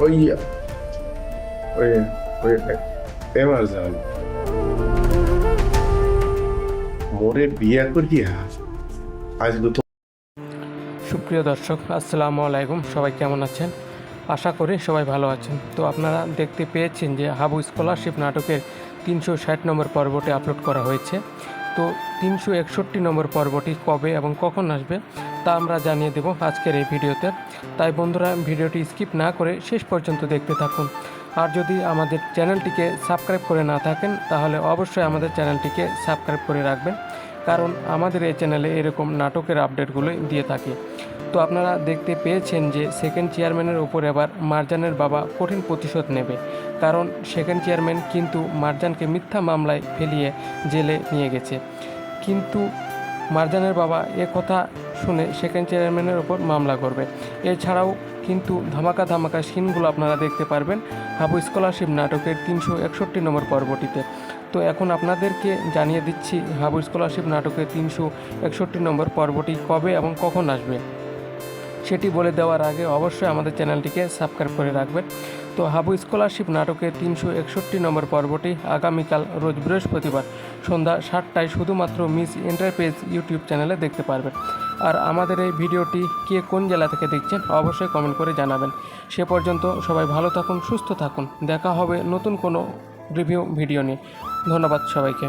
ওই ওই ওই এমারজন মোরে বিয়া করিয়া আজকে তো। সুপ্রিয় দর্শক, আসসালামু আলাইকুম। সবাই কেমন আছেন? আশা করি সবাই ভালো আছেন। তো আপনারা দেখতে পেয়েছেন যে হাবু স্কলারশিপ নাটকের 360 নম্বর পর্বটি আপলোড করা হয়েছে। তো 361 নম্বর পর্বটি কবে এবং কখন আসবে তা আমরা জানিয়ে দেব আজকের এই ভিডিওতে। তাই বন্ধুরা, ভিডিওটি স্কিপ না করে শেষ পর্যন্ত দেখতে থাকুন। আর যদি আমাদের চ্যানেলটিকে সাবস্ক্রাইব করে না থাকেন তাহলে অবশ্যই আমাদের চ্যানেলটিকে সাবস্ক্রাইব করে রাখবেন, কারণ আমাদের এই চ্যানেলে এরকম নাটকের আপডেটগুলো দিয়ে থাকি। তো আপনারা দেখতে পেয়েছেন যে সেকেন্ড চেয়ারম্যানের ওপর এবার মারজানের বাবা কঠিন প্রতিশোধ নেবে, কারণ সেকেন্ড চেয়ারম্যান কিন্তু মারজানকে মিথ্যা মামলায় ফেলিয়ে জেলে নিয়ে গেছে। কিন্তু মারজানের বাবা কথা শুনে সেকেন্ড চেয়ারম্যানের ওপর মামলা করবে। এছাড়াও কিন্তু ধামাকা ধামাকা সিনগুলো আপনারা দেখতে পারবেন হাবু স্কলারশিপ নাটকের 361 নম্বর পর্বটিতে। তো এখন আপনাদেরকে জানিয়ে দিচ্ছি হাবু স্কলারশিপ নাটকের 361 নম্বর পর্বটি কবে এবং কখন আসবে। সেটি বলে দেওয়ার আগে অবশ্যই আমাদের চ্যানেলটিকে সাবস্ক্রাইব করে রাখবেন। তো হাবু স্কলারশিপ নাটকের 361 নম্বর পর্বটি আগামীকাল রোজ বৃহস্পতিবার সন্ধ্যা 7টায় শুধুমাত্র মিস এন্টারপ্রাইজ ইউটিউব চ্যানেলে দেখতে পারবেন। আর আমাদের এই ভিডিওটি কে কোন জেলা থেকে দেখছেন অবশ্যই কমেন্ট করে জানাবেন। সে পর্যন্ত সবাই ভালো থাকুন, সুস্থ থাকুন। দেখা হবে নতুন কোনো রিভিউ ভিডিও নিয়ে। ধন্যবাদ সবাইকে।